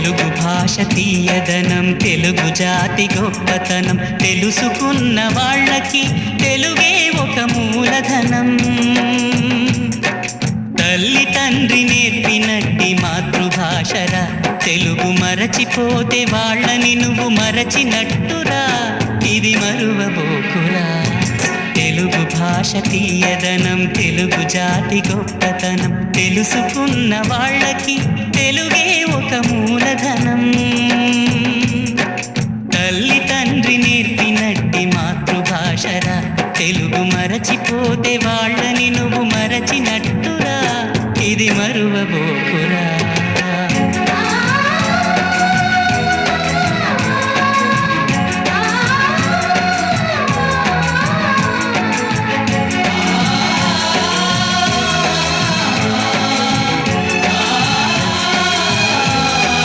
తెలుగు భాష తీయదనం, తెలుగు జాతి గొప్పతనం, తెలుసుకున్న వాళ్ళకి తెలుగే ఒక మూలధనం. తల్లి తండ్రి నేర్పినట్టి మాతృభాషరా, తెలుగు మరచిపోతే వాళ్ళని నువ్వు మరచినట్టురా, ఇది మరువబోకురా. తెలుగు భాష తీయదనం, తెలుగు జాతి గొప్పతనం, తెలుసుకున్న వాళ్ళకి తెలుగే ఒక